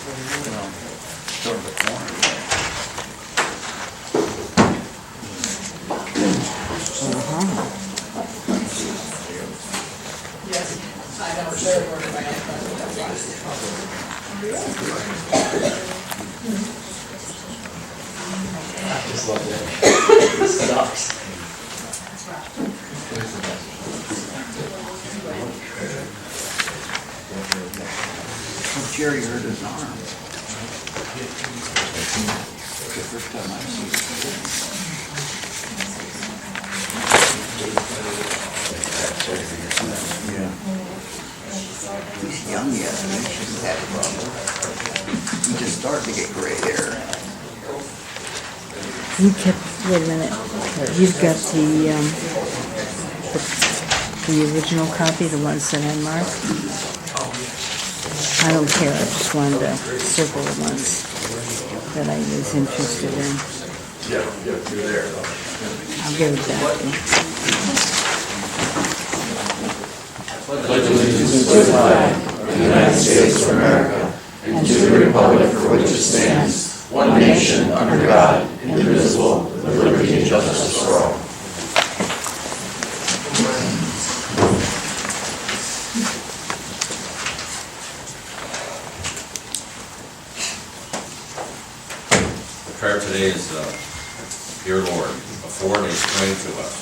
Sort of the corner there. I just love that. It sucks. Well, Jerry hurt his arm. The first time I've seen it. Yeah. He's young yet, and he shouldn't have a problem. He just started to get gray hair. You kept, wait a minute, you've got the original copy, the ones that I marked? I don't care, I just wanted to circle the ones that I was interested in. Yeah, you're there. I'll give it back to you. Pledge allegiance to the flag of the United States of America and to the republic for which it stands, one nation, under God, indivisible, with liberty and justice for all. The prayer today is, Dear Lord, afford a spring to us.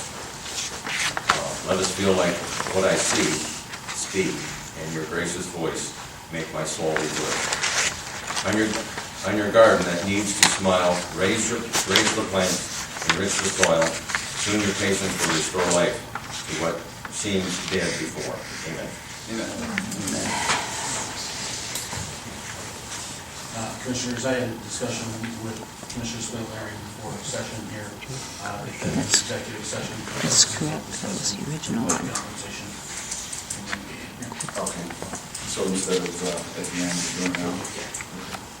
Let us feel like what I see, speak, and your gracious voice make my soul rejoice. On your garden that needs to smile, raise the plants, enrich the soil. Soon your patience will restore life to what seemed dead before. Amen. Commissioners, I had a discussion with Commissioner Spillier before session here. Executive session. That's correct, that was the original one. Compensation. Okay. So instead of at the end, we're doing now?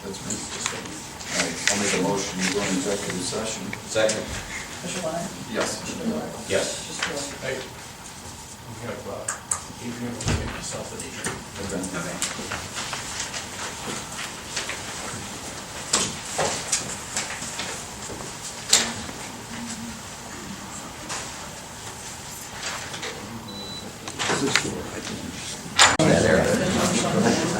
That's me. All right, I'll make a motion to go into executive session. Second. Yes. Yes. Hey, we have Adrian, we'll make myself an Adrian. Okay.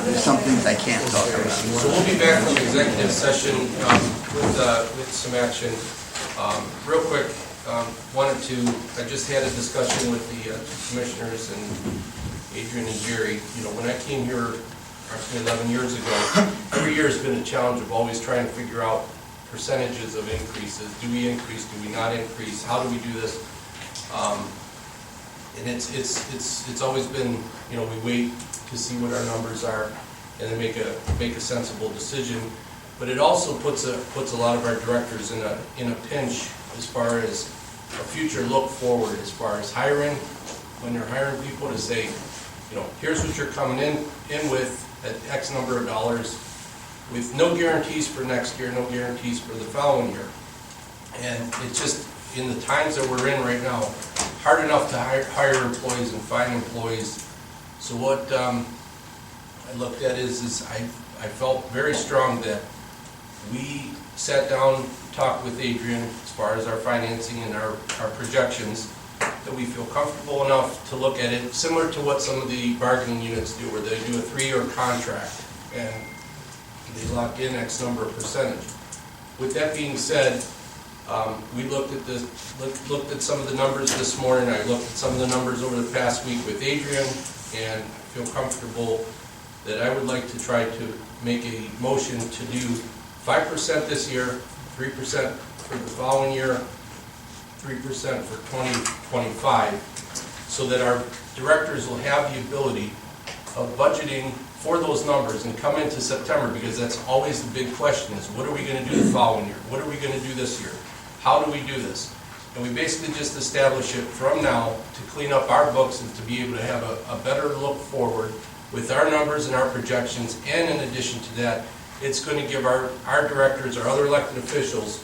There's some things I can't talk about. So we'll be back from executive session with some action. Real quick, I just had a discussion with the commissioners and Adrian and Jerry. You know, when I came here approximately 11 years ago, every year has been a challenge of always trying to figure out percentages of increases. Do we increase? Do we not increase? How do we do this? And it's always been, you know, we wait to see what our numbers are and then make a sensible decision. But it also puts a lot of our directors in a pinch as far as a future look forward, as far as hiring, when you're hiring people, to say, you know, here's what you're coming in with at X number of dollars, with no guarantees for next year, no guarantees for the following year. And it's just, in the times that we're in right now, hard enough to hire employees and find employees. So what I looked at is I felt very strong that we sat down, talked with Adrian as far as our financing and our projections, that we feel comfortable enough to look at it, similar to what some of the bargaining units do, where they do a 3-year contract and they lock in X number of percentage. With that being said, we looked at some of the numbers this morning. I looked at some of the numbers over the past week with Adrian, and I feel comfortable that I would like to try to make a motion to do 5% this year, 3% for the following year, 3% for 2025, so that our directors will have the ability of budgeting for those numbers and come into September, because that's always the big question, is what are we going to do the following year? What are we going to do this year? How do we do this? And we basically just establish it from now to clean up our books and to be able to have a better look forward with our numbers and our projections. And in addition to that, it's going to give our directors, our other elected officials,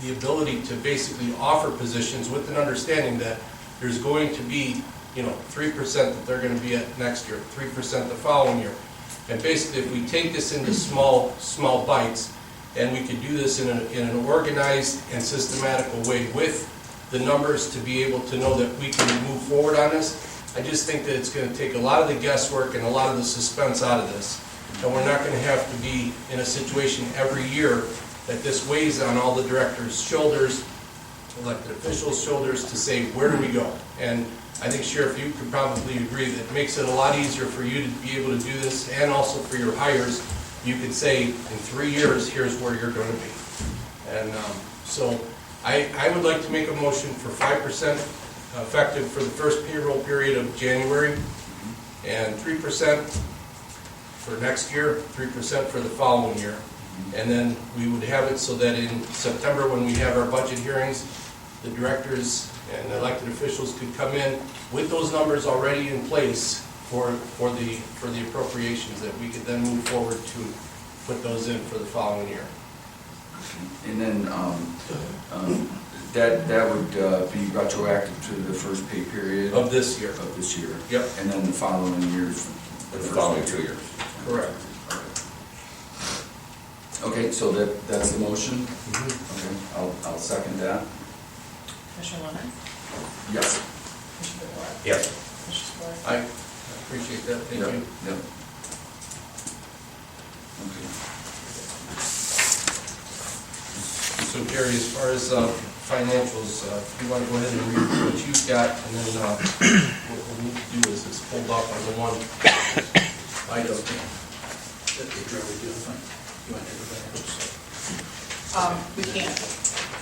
the ability to basically offer positions with an understanding that there's going to be, you know, 3% that they're going to be at next year, 3% the following year. And basically, if we take this into small bites, and we could do this in an organized and systematical way with the numbers to be able to know that we can move forward on this, I just think that it's gonna take a lot of the guesswork and a lot of the suspense out of this. And we're not gonna have to be in a situation every year that this weighs on all the directors' shoulders, elected officials' shoulders, to say, where do we go? And I think, Sheriff, you could probably agree that it makes it a lot easier for you to be able to do this, and also for your hires. You could say, in 3 years, here's where you're gonna be. And so I would like to make a motion for 5% effective for the first payroll period of January, and 3% for next year, 3% for the following year. And then we would have it so that in September, when we have our budget hearings, the directors and elected officials could come in with those numbers already in place for the appropriations, that we could then move forward to put those in for the following year. And then, that would be retroactive to the first pay period Of this year. of this year? Yep. And then the following years? The following 2 years. Correct. Okay, so that's the motion? Mhm. Okay, I'll second that. Commissioner Lennon? Yes. Commissioner DeWart? Yes. Commissioner Spillier? I appreciate that, thank Yep, you. Yep. Okay. So Gary, as far as financials, if you want to go ahead and read what you've got, and then what we need to do is just hold off on the one item. We can't.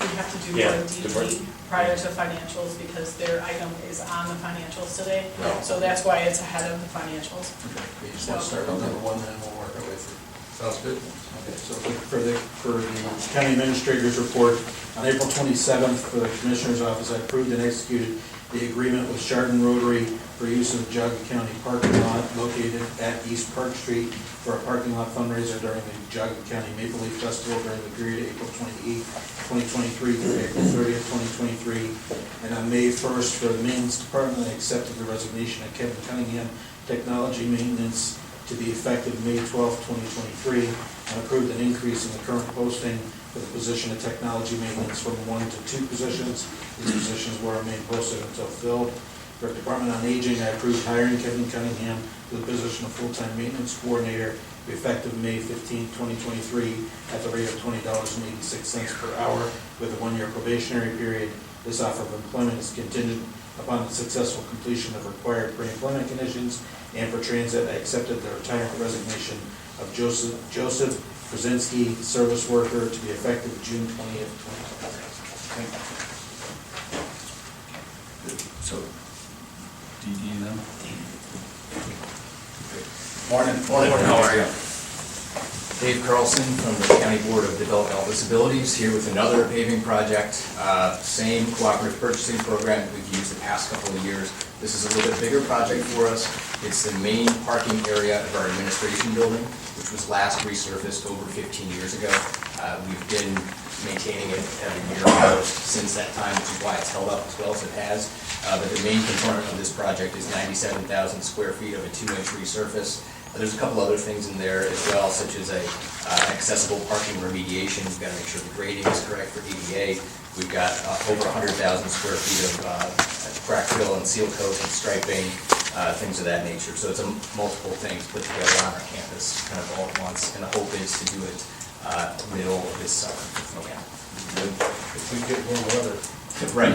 We have to do Yeah, one DD prior to financials because their item is on the financials today. No. So that's why it's ahead of the financials. We just want to start on number one, then we'll work our way through. Sounds good? Okay, so for the county administrator's report, on April 27th, for the commissioner's office, I approved and executed the agreement with Chardon Rotary for use of Geauga County parking lot located at East Park Street for a parking lot fundraiser during the Geauga County Maple Leaf Festival during the period April 28th, 2023 through April 30th, 2023. And on May 1st, for the maintenance department, I accepted the resignation of Kevin Cunningham, technology maintenance, to be effective May 12th, 2023, and approved an increase in the current posting for the position of technology maintenance from 1 to 2 positions. These positions will remain posted until filled. For Department on Aging, I approved hiring Kevin Cunningham to the position of full-time maintenance coordinator, effective May 15th, 2023, at the rate of $20.86 per hour with a 1-year probationary period. This offer of employment is contingent upon the successful completion of required pre-employment conditions. And for transit, I accepted the retirement resignation of Joseph Krasinski, service worker, to be effective June 20th, 2023. So, DD then? Morning. How are you? Dave Carlson from the County Board of Developmental Disabilities, here with another paving project. Same cooperative purchasing program that we've used the past couple of years. This is a little bit bigger project for us. It's the main parking area of our administration building, which was last resurfaced over 15 years ago. We've been maintaining it every year almost since that time, which is why it's held up as well as it has. But the main component of this project is 97,000 square feet of a 2-inch resurface. There's a couple other things in there as well, such as accessible parking remediation. We've got to make sure the grading is correct for ADA. We've got over 100,000 square feet of crack fill and seal coat and striping, things of that nature. So it's multiple things put together on our campus kind of all at once, and the hope is to do it middle of this summer. Okay. If we get warm weather. Right.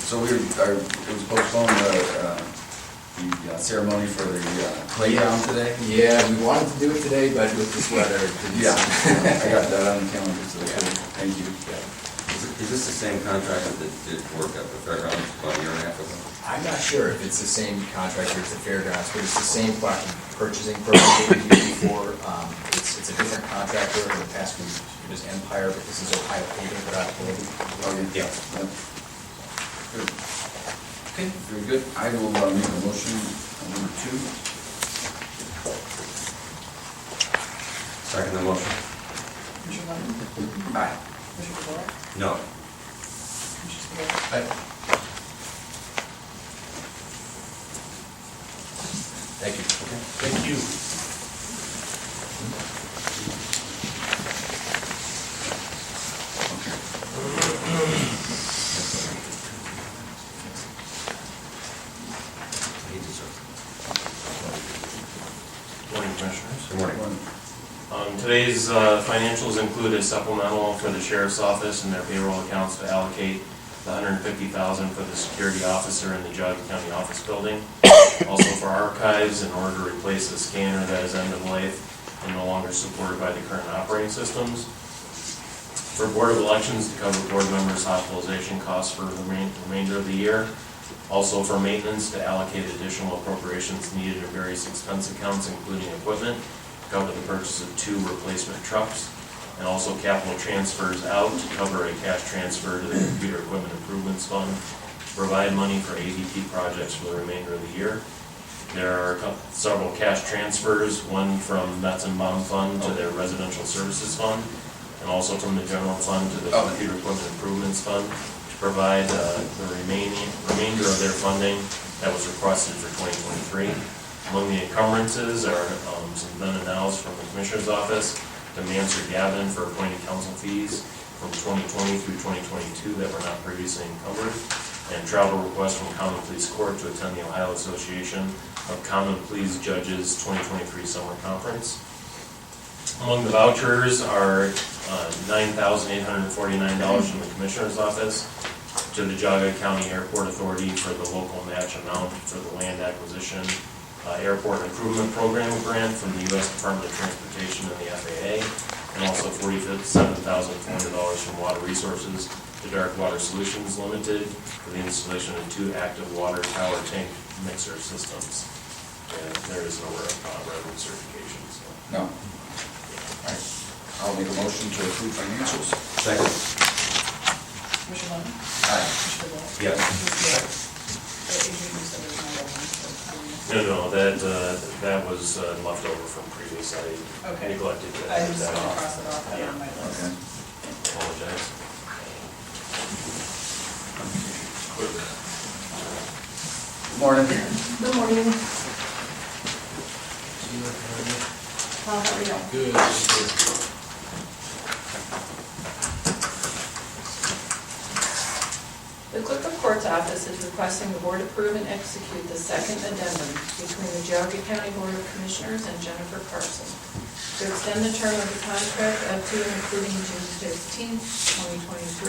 So it was postponed, the ceremony for the playground today? Yeah, we wanted to do it today, but with this weather, it didn't. Yeah, I got that on the calendar, so thank you. Is this the same contractor that did work at the fairgrounds about a year and a half ago? I'm not sure if it's the same contractor as the fairgrounds, but it's the same purchasing program that we used before. It's a different contractor. In the past, it was Empire, but this is Ohio Paving for Opportunity. Oh, yeah. Good. Okay, very good. I will make a motion on number 2. Second the motion? Commissioner Lennon? Aye. Commissioner DeWart? No. Commissioner Spillier? Aye. Thank you. Okay. Thank you. Morning, Commissioners. Good morning. Today's financials include a supplemental for the Sheriff's Office and their payroll accounts to allocate the $150,000 for the security officer in the Geauga County Office Building. Also for archives, in order to replace a scanner that is end of life and no longer supported by the current operating systems. For Board of Elections, to cover board members' hospitalization costs for the remainder of the year. Also for maintenance, to allocate additional appropriations needed in various expense accounts, including equipment, to cover the purchase of 2 replacement trucks, and also capital transfers out to cover a cash transfer to the Computer Equipment Improvements Fund, to provide money for ADP projects for the remainder of the year. There are several cash transfers, one from Metz and Baum Fund to their Residential Services Fund, and also from the General Fund to the Computer Equipment Improvements Fund, to provide the remainder of their funding that was requested for 2023. Among the encumbrances are some then and nows from the Commissioner's Office to Mansard Gavin for appointed council fees from 2020 through 2022 that were not previously encumbered, and travel requests from Common Pleas Court to attend the Ohio Association of Common Pleas Judges 2023 Summer Conference. Among the vouchers are $9,849 from the Commissioner's Office to the Geauga County Airport Authority for the local match amount for the land acquisition Airport Improvement Program grant from the U.S. Department of Transportation and the FAA, and also $47,400 from Water Resources to Dark Water Solutions Limited for the installation of 2 active water tower tank mixer systems. And there is no revenue certification. So. No. All right. I'll make a motion to approve financials. Second. Commissioner Lennon? Aye. Commissioner Boyle? Yes. Adrian, you said there was no relevance, so, No, that was left over from previous. I Okay. neglected to I add just that want to off. cross it off on my list. Okay. Apologize. Morning. Good morning. How are you? Good. Thank you. The Clerk of Court's Office is requesting the Board approve and execute the second addendum between the Geauga County Board of Commissioners and Jennifer Carson to extend the term of the contract up to and including June 15,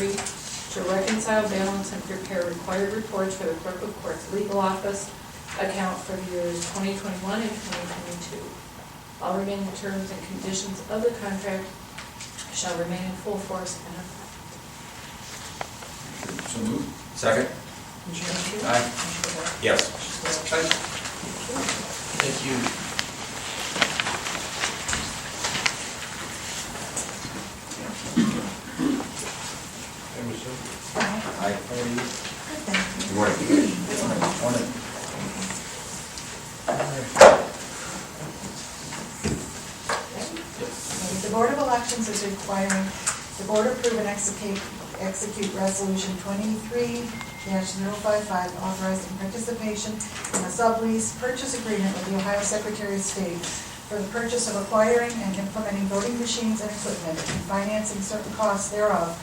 2023, to reconcile, balance, and prepare required reports for the Clerk of Court's legal office account for the years 2021 and 2022. All remaining terms and conditions of the contract shall remain in full force and effect. So moved. Second. Commissioner Meshew? Aye. Commissioner Boyle? Yes. Commissioner Boyle? Thank you. Hey, Michelle. Aye. How are you? Good morning. Morning. The Board of Elections is requiring the Board approve and execute Resolution 23-055, authorizing participation in a sublease purchase agreement with the Ohio Secretary of State for the purchase of acquiring and implementing voting machines and equipment and financing certain costs thereof,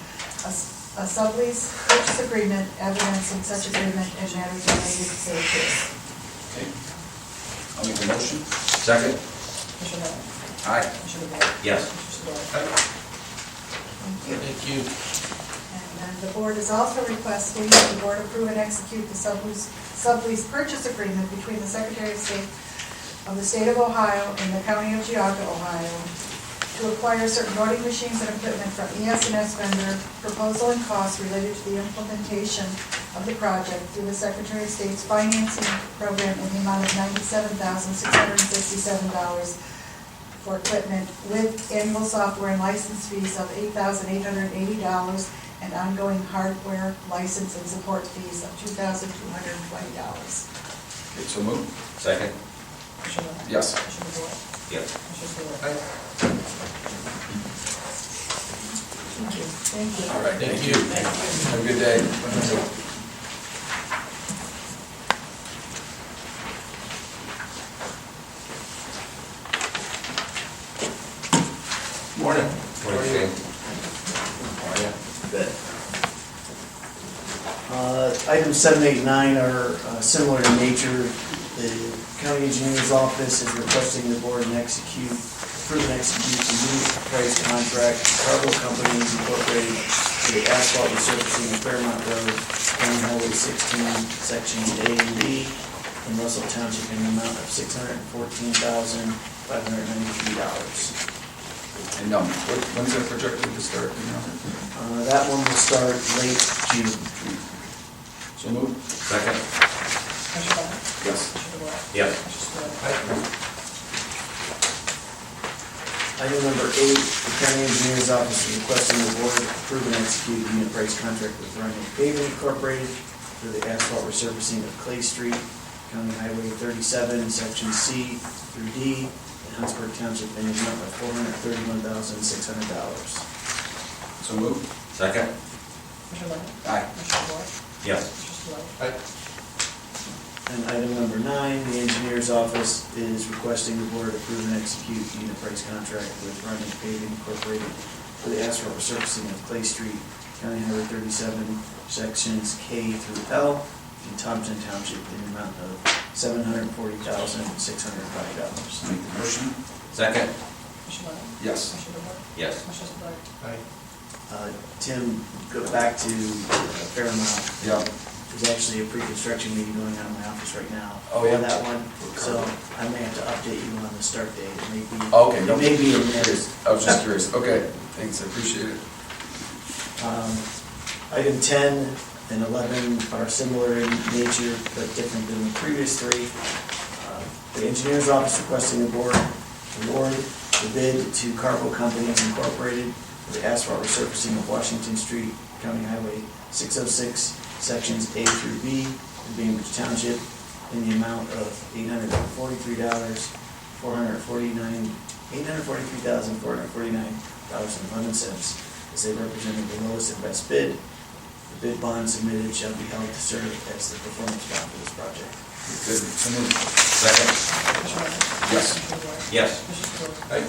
a sublease purchase agreement, evidencing such agreement and matters related thereto. Okay. I'll make a motion. Second. Commissioner Lennon? Aye. Commissioner Boyle? Yes. Commissioner Boyle? Thank you. And then the board is also requesting that the board approve and execute the sublease purchase agreement between the Secretary of State of the State of Ohio and the County of Geauga, Ohio, to acquire certain voting machines and equipment from ES&S vendor, proposal and costs related to the implementation of the project through the Secretary of State's financing program in the amount of $97,667 for equipment with annual software and license fees of $8,880 and ongoing hardware license and support fees of $2,220. Okay, so moved. Second. Commissioner Lennon? Yes. Commissioner Boyle? Yes. Commissioner Boyle? Thank you. All right. Thank you. Have a good day. Items 7, 8, 9 are similar in nature. The county engineer's office is requesting the board approve and execute the unit price contract with Cargill Companies Incorporated for the asphalt resurfacing of Fairmont Road, County Highway 16, sections A and B, in Russell Township in the amount of $614,593. And when's that projected to start? You know? That one will start late June. So moved. Second? Commissioner Bennett? Yes. Commissioner DeWort? Yes. Commissioner Spillier? Item number 8, the county engineer's office is requesting the board approve and execute the unit price contract with Runyon Paving Incorporated for the asphalt resurfacing of Clay Street, County Highway 37, Section C through D, in Huntsburg Township, in the amount of $431,600. So moved. Second? Commissioner Bennett? Aye. Commissioner DeWort? Yes. Commissioner Spillier? And item number 9, the engineer's office is requesting the board approve and execute the unit price contract with Runyon Paving Incorporated for the asphalt resurfacing of Clay Street, County Highway 37, sections K through L, in Thompson Township, in the amount of $740,605. Make the motion. Second? Commissioner Bennett? Yes. Commissioner DeWort? Yes. Commissioner Spillier? Tim, go back to Fairmount. Yeah. There's actually a pre-construction meeting going on in my office right now. Oh, yeah? On that one, so I may have to update you on the start date. It may be. Okay. It may be in there. I was just curious. Okay, thanks, I appreciate it. Item 10 and 11 are similar in nature, but different than the previous 3. The engineer's office requesting the board award the bid to Cargill Companies Incorporated for the asphalt resurfacing of Washington Street, County Highway 606, sections A through B, in Bainbridge Township, in the amount of $843,449.11, as they represented the lowest and best bid. The bid bond submitted shall be held to serve as the performance bond for this project. Good. So moved. Second? Commissioner Bennett? Yes. Commissioner DeWort? Yes. Commissioner Spillier?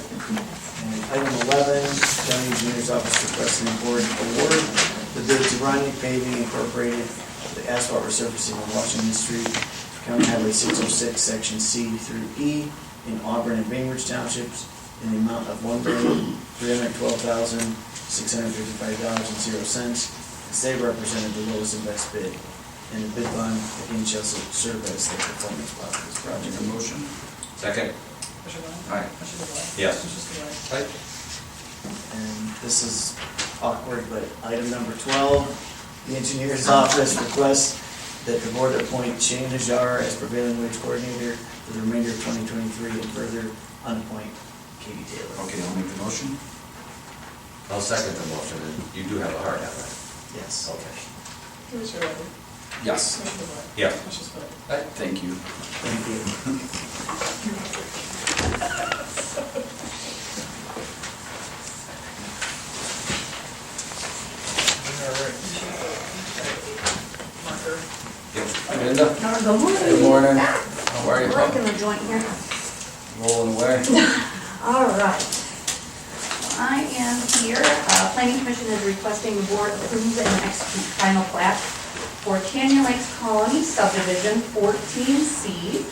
And item 11, county engineer's office requesting the board award the bid to Ronnie Paving Incorporated for the asphalt resurfacing on Washington Street, County Highway 606, section C through E, in Auburn and Bainbridge Townships, in the amount of $1,312,655.00, as they represented the lowest and best bid. And the bid bond again shall serve as the performance bond for this Make project. a motion. Second? Commissioner Bennett? Aye. Commissioner DeWort? Yes. Commissioner Spillier? And this is awkward, but item number 12, the engineer's office requests that the board appoint Shane Hajar as prevailing wage coordinator for the remainder of 2023 and further unappoint Katie Taylor. Okay, I'll make the motion. I'll second the motion, and you do have a hard hat, right? Yes. Okay. Commissioner Bennett? Yes. Commissioner DeWort? Yes. Commissioner Spillier? Thank you. Thank you. Marker. Hi, Linda. Good morning. Good morning. How are you? Working the joint here. Rolling away. All right. I am here, Planning Commission is requesting the board approve and execute final plat for Canyon Lakes Colony subdivision 14C,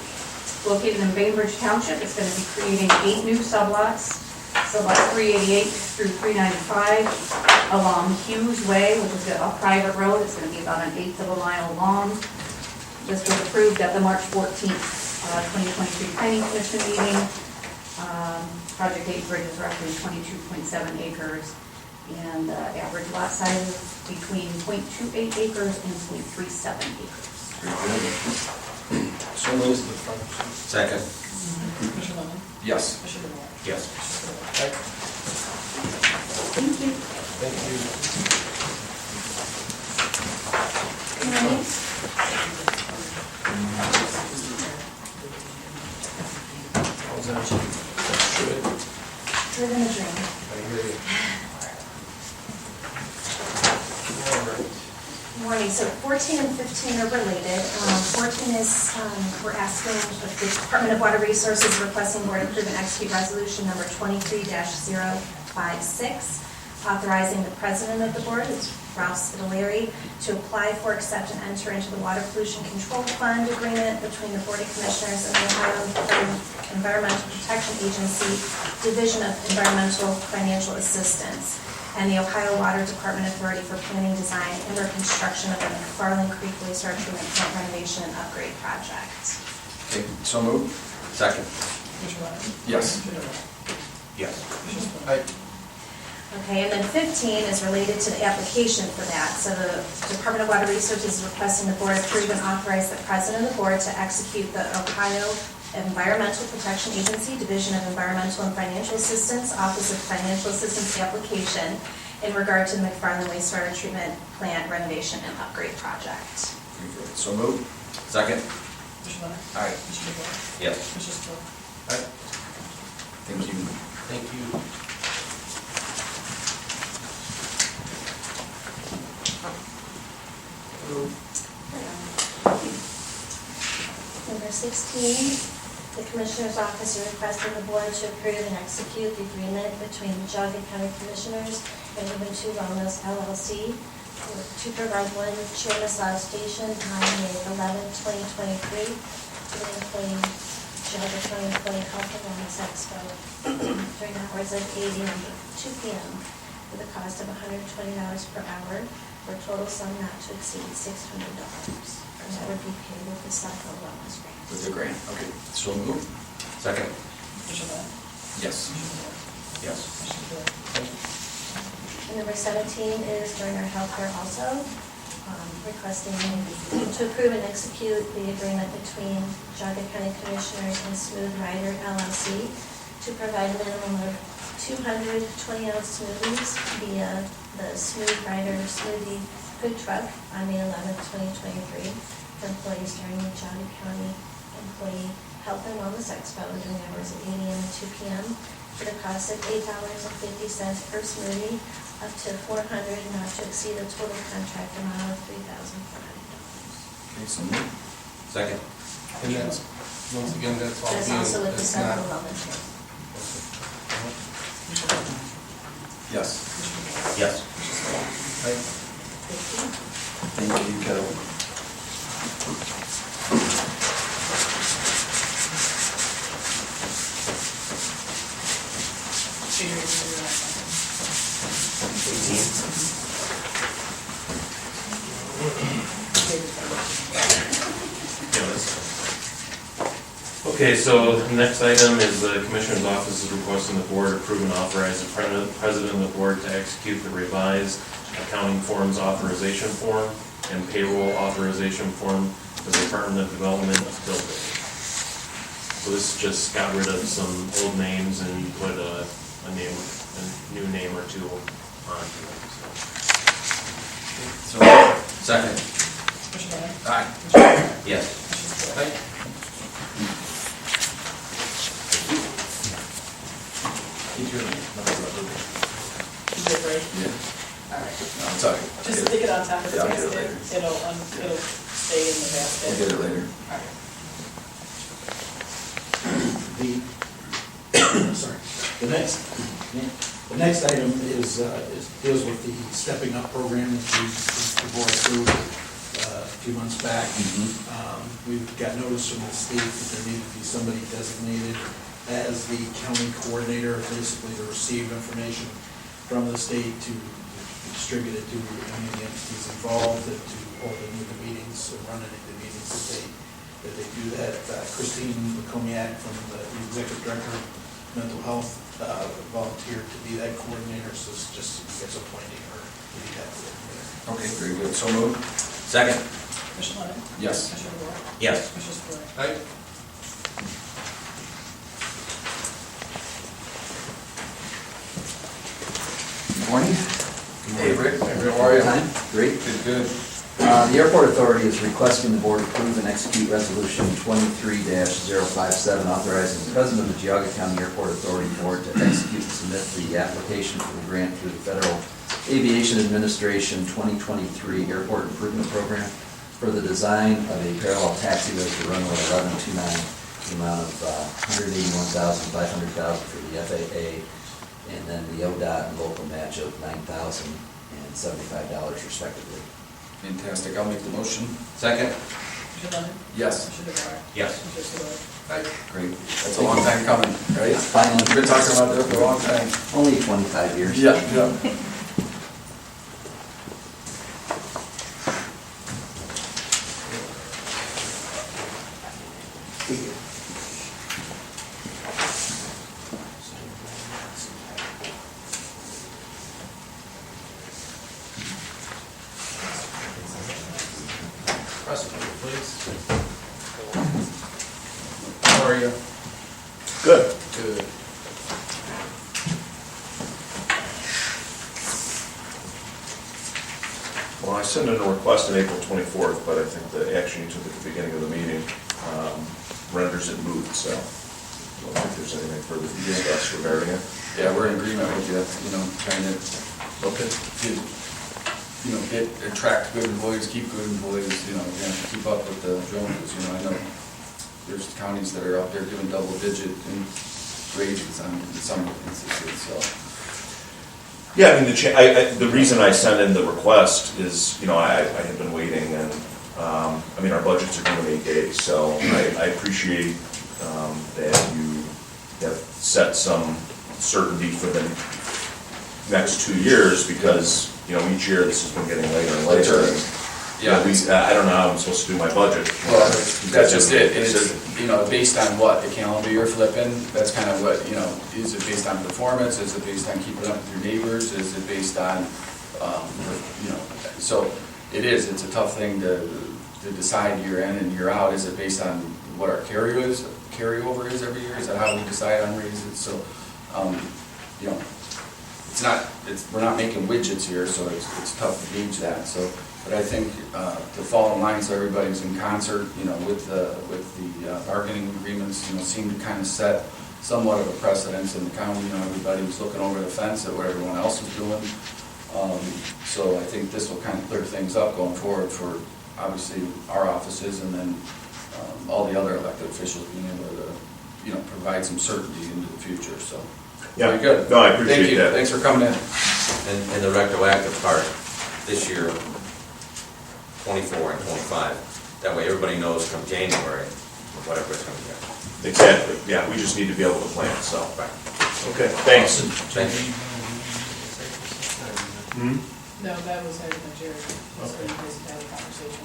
located in Bainbridge Township. It's going to be creating 8 new sublots, sublots 388 through 395 along Hughes Way, which is a private road. It's going to be about 1/8 of a mile long. This was approved at the March 14th, 2023 Planning Commission meeting. Project acreage is roughly 22.7 acres, and average lot size is between 0.28 acres and 0.37 acres. So moved. Second? Commissioner Bennett? Yes. Commissioner DeWort? Yes. Commissioner Spillier? Thank you. Thank you. How's that? Good. Driven a dream. I hear you. All right. Morning, so 14 and 15 are related. 14 is, we're asking, the Department of Water Resources requesting board approve and execute resolution number 23-056, authorizing the president of the board, it's Ralph Spitaleri, to apply for, accept, and enter into the Water Pollution Control Fund agreement between the Board of Commissioners and the Ohio Environmental Protection Agency, Division of Environmental Financial Assistance, and the Ohio Water Department Authority for planning, design, and or construction of the McFarland Creek wastewater treatment plant renovation and upgrade project. Okay, so moved. Second. Commissioner Lennon? Yes. Commissioner DeWort? Yes. Commissioner Spillier? Aye. Okay, and then 15 is related to the application for that. So the Department of Water Resources is requesting the board approve and authorize the president of the board to execute the Ohio Environmental Protection Agency, Division of Environmental and Financial Assistance, Office of Financial Assistance application in regard to the McFarland wastewater treatment plant renovation and upgrade project. So moved. Second. Commissioner Lennon? Aye. Commissioner DeWort? Yes. Commissioner Spillier? Aye. Thank you. Thank you. Number 16, the Commissioner's Office is requesting the board to approve and execute the agreement between the Geauga County Commissioners and Ubuntu Wellness LLC to provide one chair massage station on May 11, 2023 to the employee, Geauga County Employee Health and Wellness Expo during hours of 8 a.m. to 2 p.m. with a cost of $120 per hour for a total sum not to exceed $600. And that would be paid with the Cycle Wellness Grant. With the grant, okay, so moved. Second. Commissioner Lennon? Yes. Commissioner DeWort? Yes. Commissioner Spillier? And number 17 is Joiner Healthcare also, requesting to approve and execute the agreement between Geauga County Commissioners and Smooth Rider LLC to provide a minimum of 200 20-ounce smoothies via the Smooth Rider Smoothie Food Truck on May 11th, 2023 for employees during the Geauga County Employee Health and Wellness Expo during hours of 8 a.m. and 2 p.m. for the cost of $8.50 per smoothie, up to 400, not to exceed a total contract amount of $3,400. Okay, so moved. Second. And that's, once again, that's all That's being, also with the that's Cycle not. Wellness Grant. Commissioner Lennon? Yes. Commissioner DeWort? Yes. Commissioner Spillier? Thank you, Kettle. Junior, you can do that one. Okay, so the next item is the Commissioner's Office is requesting the board approve and authorize the President of the board to execute the revised accounting forms authorization form and payroll authorization form for the Department of Development building. So this just got rid of some old names and put a new name or two onto them. So, Second. Commissioner Lennon? aye. Commissioner DeWort? Yes. Commissioner Spillier? Aye. Keep your name. You did great. Yeah. All right. No, it's all right. Just stick it on top of the Yeah, I'll get it basket. later. It'll stay in the basket. We'll get it later. All right. The next item is deals with the Stepping Up program that the board approved a few months back. We've got notice from the state that there needed to be somebody designated as the county coordinator, basically to receive information from the state to distribute it to any of the entities involved, and to hold any of the meetings, and run any of the meetings that they do that. Christine McComiac from the Executive Director of Mental Health volunteered to be that coordinator, so it's just appointing her to be that coordinator. Okay, very good. So moved. Second. Commissioner Lennon? Yes. Commissioner DeWort? Yes. Commissioner Spillier? Aye. Good morning. Hey, Rick. How are you? Great. Good. The Airport Authority is requesting the board approve and execute resolution 23-057, authorizing the president of the Geauga County Airport Authority Board to execute and submit the application for the grant through the Federal Aviation Administration 2023 Airport Improvement Program for the design of a parallel taxiway for runway 1129, the amount of $181,500 for the FAA and then the ODOT and local match of $9,000 and $75 respectively. Fantastic, I'll make the motion. Second? Commissioner Lennon? Yes. Commissioner DeBoer? Yes. Commissioner Spudler? Great, that's a long time coming, right? Finally. We've been talking about this for a long time. Only 25 years. Yeah, yeah. Prosecutor, please. How are you? Good. Good. Well, I sent in a request on April 24th, but I think the action you took at the beginning of the meeting renders it moot, so I don't think there's anything further to discuss regarding it. Yeah, we're in agreement with you, trying to Okay. attract good employees, keep good employees, and keep up with the Joneses, I know there's counties that are out there doing double-digit raises on some instances, so. Yeah, I mean, the reason I sent in the request is, I have been waiting, and, our budgets are due in 8 days, so I appreciate that you have set some certainty for the next 2 years, because, each year this has been getting later and later. And, Yeah. I don't know how I'm supposed to do my budget. Well, that's just it, and it's, based on what, the calendar you're flipping, that's kind of what, is it based on performance, is it based on keeping up with your neighbors, is it based on, so it's a tough thing to decide year in and year out, is it based on what our carryover is every year, is that how we decide on raises, so, we're not making widgets here, so it's tough to gauge that, so. But I think to fall in line so everybody's in concert, with the bargaining agreements, seem to kind of set somewhat of a precedence in the county. Everybody was looking over the fence at what everyone else was doing. So I think this will kind of clear things up going forward for obviously our offices, and then all the other elected officials being able to, provide some certainty into the future. So Yeah. very good. No, I appreciate Thank you. that. Thanks for coming in. And the retroactive part, this year, 24 and 25. That way everybody knows come January, whatever it's going to be. Exactly, yeah, we just need to be able to plan, so. Right. Okay, thanks. Thank you. No, that was Ed and Jerry, so you guys had a conversation.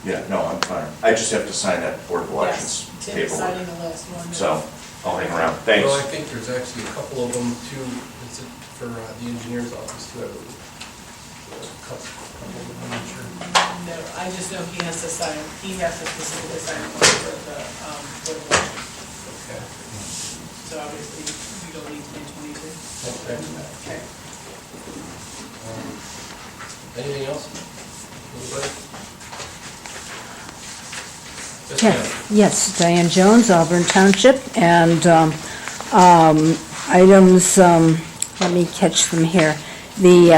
Yeah, no, I'm fine. I just have to sign that Board of Elections Yes, Tim is signing paperwork, the last one. so I'll hang around. Thanks. Well, I think there's actually a couple of them too, is it for the engineer's office too, I believe. A couple of them, I'm not sure. No, I just know he has to specifically sign one for the, Okay. so obviously you don't need 2022. Okay. Okay. Anything else? Anybody? Yes, Yeah, ma'am. yes, Diane Jones, Auburn Township, and items, let me catch them here. The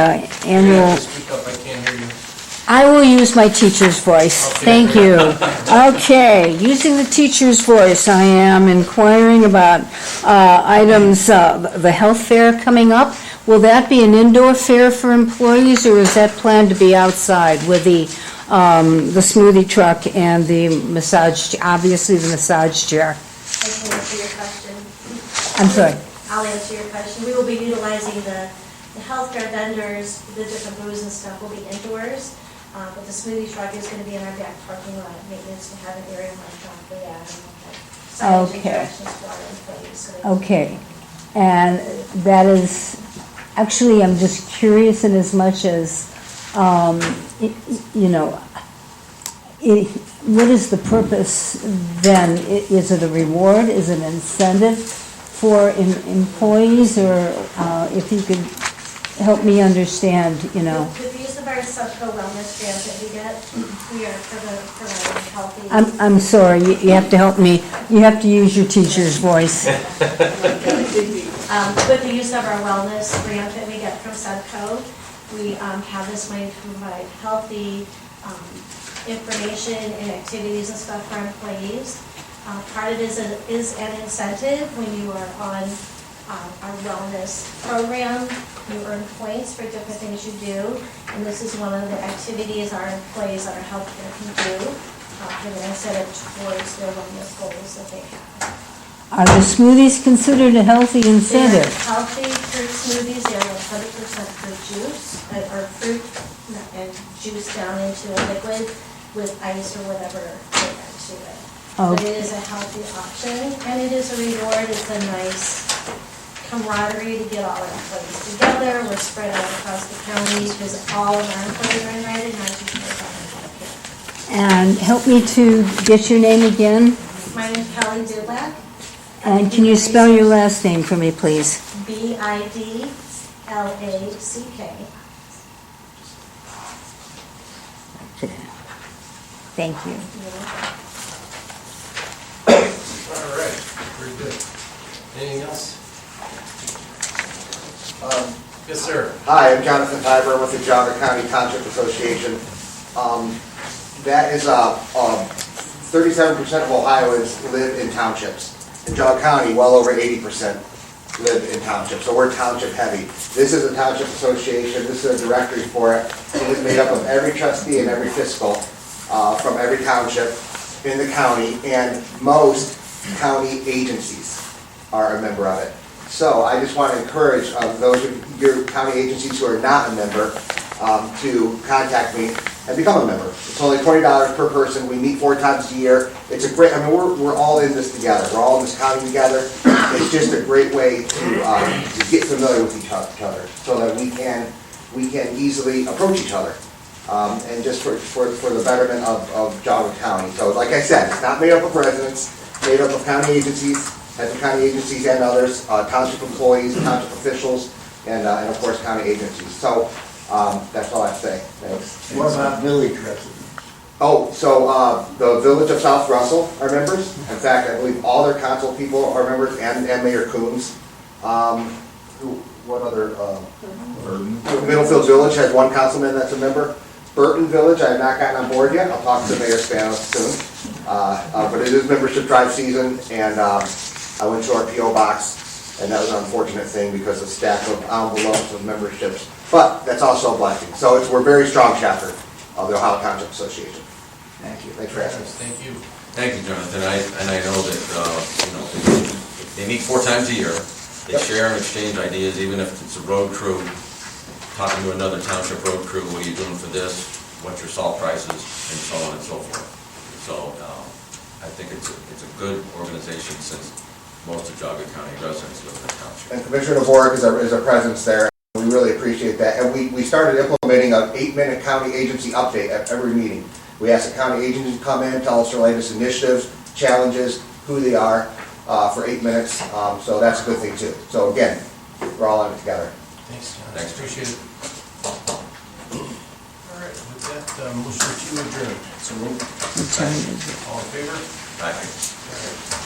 annual, Speak up, I can't hear you. I will use my teacher's voice, thank you. Okay, using the teacher's voice, I am inquiring about items, the health fair coming up. Will that be an indoor fair for employees, or is that planned to be outside with the smoothie truck and the massage, obviously the massage chair? I can answer your question. I'm sorry. I'll answer your question. We will be utilizing the healthcare vendors, the different booths and stuff will be indoors, but the smoothie truck is going to be in our back parking lot. Maintenance to have an area marked off for that. And signage and Okay. directions for our employees. So they- Okay, and that is, actually, I'm just curious in as much as, what is the purpose then? Is it a reward? Is it an incentive for employees? Or if you could help me understand, With the use of our Subco wellness grant that we get, we are providing healthy. I'm sorry, you have to help me. You have to use your teacher's voice. With the use of our wellness grant that we get from Subco, we have this money to provide healthy information and activities and stuff for our employees. Part of it is an incentive when you are on our wellness program. You earn points for different things you do, and this is one of the activities our employees, our healthcare can do. They're going to set it towards their wellness goals that they have. Are the smoothies considered a healthy incentive? They're healthy fruit smoothies, they're 100% fruit juice, or fruit and juice down into a liquid with ice or whatever put into it. But it is a healthy option, and it is a reward, it's a nice camaraderie to get all our employees together. We're spread out across the county because all of our employees are invited, not just those on the healthcare. And help me to get your name again. My name is Kelly Dudlak. And can you spell your last name for me, please? Bidlack. Okay. Thank you. All right, very good. Anything else? Yes, sir. Hi, I'm Jonathan Tiber with the Geauga County Township Association. That is 37% of Ohioans live in townships. In Geauga County, well over 80% live in townships, so we're township heavy. This is a township association, this is a directory for it. It is made up of every trustee and every fiscal from every township in the county, and most county agencies are a member of it. So I just want to encourage those of your county agencies who are not a member to contact me and become a member. It's only $20 per person. We meet 4 times a year. It's a great, I mean, we're all in this together. We're all in this county together. It's just a great way to get familiar with each other so that we can easily approach each other. And just for the betterment of Geauga County. So like I said, it's not made up of residents, made up of county agencies, county agencies and others, township employees, township officials, and of course county agencies. So that's all I have to say. Thanks. What about village residents? Oh, so the Village of South Russell are members. In fact, I believe all their council people are members, and Mayor Coons. What other? Middlefield Village has 1 councilman that's a member. Burton Village, I have not gotten on board yet. I'll talk to Mayor Spano soon. But it is membership drive season, and I went to our P.O. box, and that was an unfortunate thing because of stack of envelopes of memberships. But that's also a blessing. So we're a very strong chapter of the Ohio Township Association. Thank you. Thanks for asking. Thank you. Thank you, Jonathan. I know that, they meet 4 times a year. They share and exchange ideas, even if it's a road crew, talking to another township road crew, what are you doing for this? What's your salt prices? And so on and so forth. So I think it's a good organization since most of Geauga County residents live in the township. And Commissioner Dvorak is our presence there. We really appreciate that. And we started implementing an 8-minute county agency update at every meeting. We ask the county agency to come in, tell us their latest initiatives, challenges, who they are for 8 minutes. So that's a good thing too. So again, we're all in it together. Thanks, John. Thanks. Appreciate it. All right, with that, motion to adjourn. So moved. What time is it? All in favor? Aye. All right.